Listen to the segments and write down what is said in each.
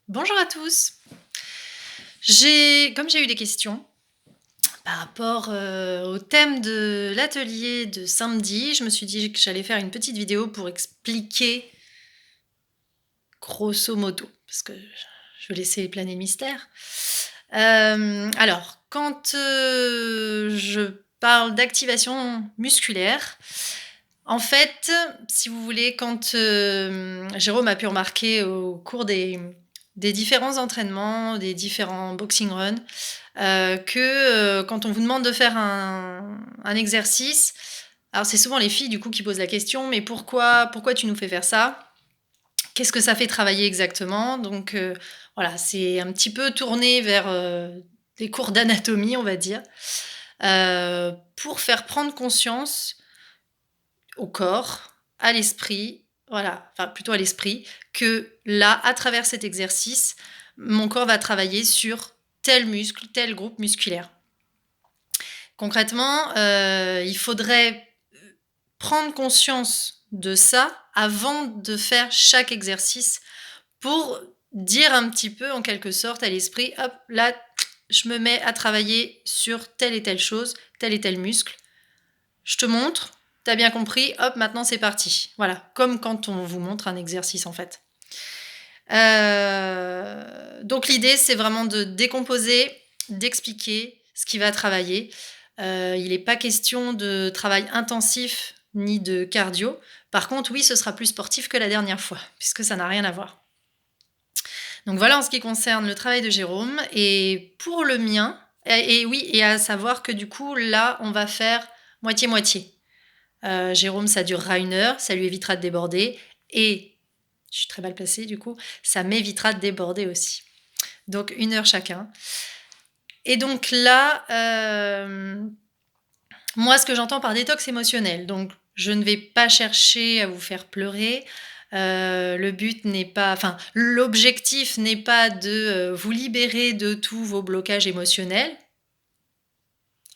Bonjour à tous. Comme j'ai eu des questions par rapport, au thème de l'atelier de samedi, je me suis dit que j'allais faire une petite vidéo pour expliquer grosso modo, parce que je veux laisser planer le mystère. Alors quand, je parle d'activation musculaire, en fait, si vous voulez, quand, Jérôme a pu remarquer au cours des différents entraînements, des différents boxing runs, que, quand on vous demande de faire un exercice, alors c'est souvent les filles du coup qui posent la question: «Mais pourquoi tu nous fais faire ça? Qu'est-ce que ça fait travailler exactement?» Donc voilà, c'est un petit peu tourné vers, des cours d'anatomie, on va dire, pour faire prendre conscience au corps, à l'esprit, voilà, enfin plutôt à l'esprit, que là, à travers cet exercice, mon corps va travailler sur tel muscle, tel groupe musculaire. Concrètement, il faudrait prendre conscience de ça avant de faire chaque exercice pour dire un petit peu, en quelque sorte, à l'esprit: «Hop, là, je me mets à travailler sur telle et telle chose, tel et tel muscle. Je te montre, tu as bien compris, hop, maintenant c'est parti». Voilà, comme quand on vous montre un exercice, en fait. Donc l'idée, c'est vraiment de décomposer, d'expliquer ce qui va travailler. Il n'est pas question de travail intensif ni de cardio. Par contre, oui, ce sera plus sportif que la dernière fois, puisque ça n'a rien à voir. Donc voilà en ce qui concerne le travail de Jérôme et pour le mien et oui et à savoir que du coup, là, on va faire moitié-moitié. Jérôme, ça durera 1 heure, ça lui évitera de déborder et je suis très mal placée du coup, ça m'évitera de déborder aussi. Donc 1 heure chacun. Et donc là, moi, ce que j'entends par détox émotionnel, donc je ne vais pas chercher à vous faire pleurer. Le but n'est pas, enfin, l'objectif n'est pas de vous libérer de tous vos blocages émotionnels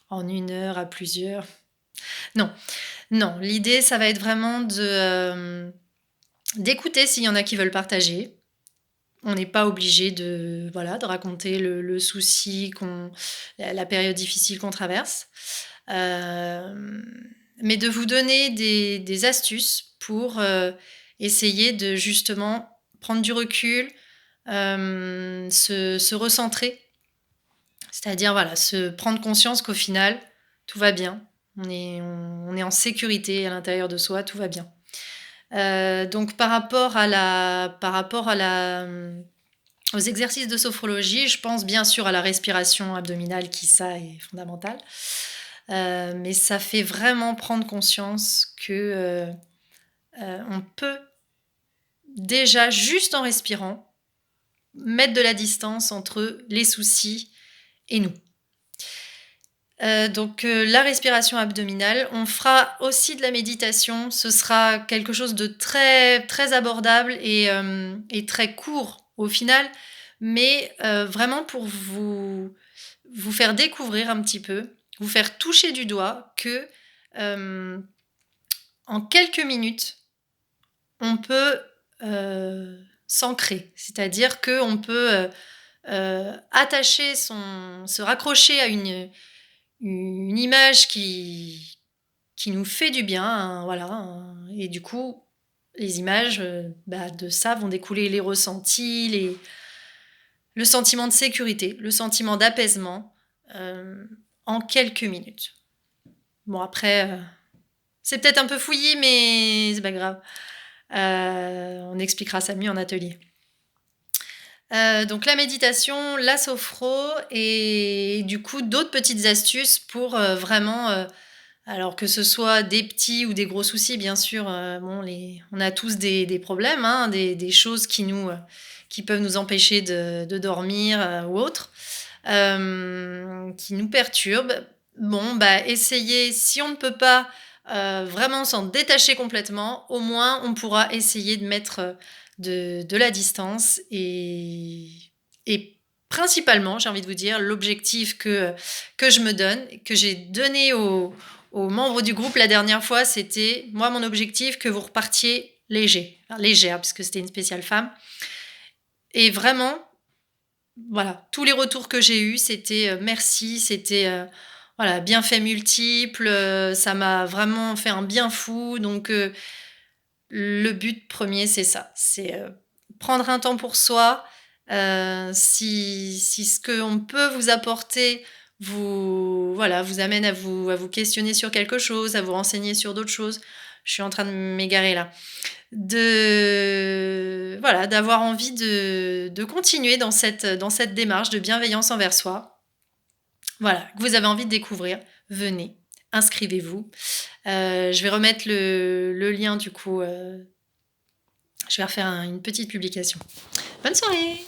en 1 heure à plusieurs. Non, non, l'idée, ça va être vraiment d'écouter s'il y en a qui veulent partager. On n'est pas obligé de, voilà, de raconter le souci la période difficile qu'on traverse. Mais de vous donner des astuces pour, essayer de justement prendre du recul, se recentrer. C'est-à-dire, voilà, se prendre conscience qu'au final, tout va bien. On est en sécurité à l'intérieur de soi, tout va bien. Donc aux exercices de sophrologie, je pense bien sûr à la respiration abdominale qui, ça, est fondamentale. Mais ça fait vraiment prendre conscience que, on peut déjà, juste en respirant, mettre de la distance entre les soucis et nous. Donc la respiration abdominale, on fera aussi de la méditation. Ce sera quelque chose de très, très abordable et très court au final, mais vraiment pour vous faire découvrir un petit peu, vous faire toucher du doigt que, hem, en quelques minutes, on peut, s'ancrer. C'est-à-dire qu'on peut, se raccrocher à une image qui nous fait du bien, voilà, et du coup, les images, de ça vont découler les ressentis, le sentiment de sécurité, le sentiment d'apaisement, en quelques minutes. Bon après, c'est peut-être un peu fouillis, mais c'est pas grave. On expliquera ça mieux en atelier. Donc la méditation, la sophro et du coup d'autres petites astuces pour, vraiment, alors que ce soit des petits ou des gros soucis, bien sûr, bon, on a tous des problèmes, hein, des choses qui peuvent nous empêcher de dormir, ou autre, qui nous perturbent. Bon, bah, essayer, si on ne peut pas, vraiment s'en détacher complètement, au moins on pourra essayer de mettre, de la distance et principalement, j'ai envie de vous dire, l'objectif que je me donne, que j'ai donné aux membres du groupe la dernière fois, c'était, moi, mon objectif, que vous repartiez léger, enfin, légère, puisque c'était une spéciale femme. et vraiment, voilà, tous les retours que j'ai eus, c'était, merci, c'était, voilà, bienfaits multiples, ça m'a vraiment fait un bien fou donc le but premier c'est ça, c'est, prendre un temps pour soi, si ce qu'on peut vous apporter vous voilà, vous amène à vous questionner sur quelque chose, à vous renseigner sur d'autres choses. Je suis en train de m'égarer là. Voilà, d'avoir envie de continuer dans cette démarche de bienveillance envers soi. Voilà, que vous avez envie de découvrir, venez, inscrivez-vous. Je vais remettre le lien du coup, je vais refaire une petite publication. Bonne soirée!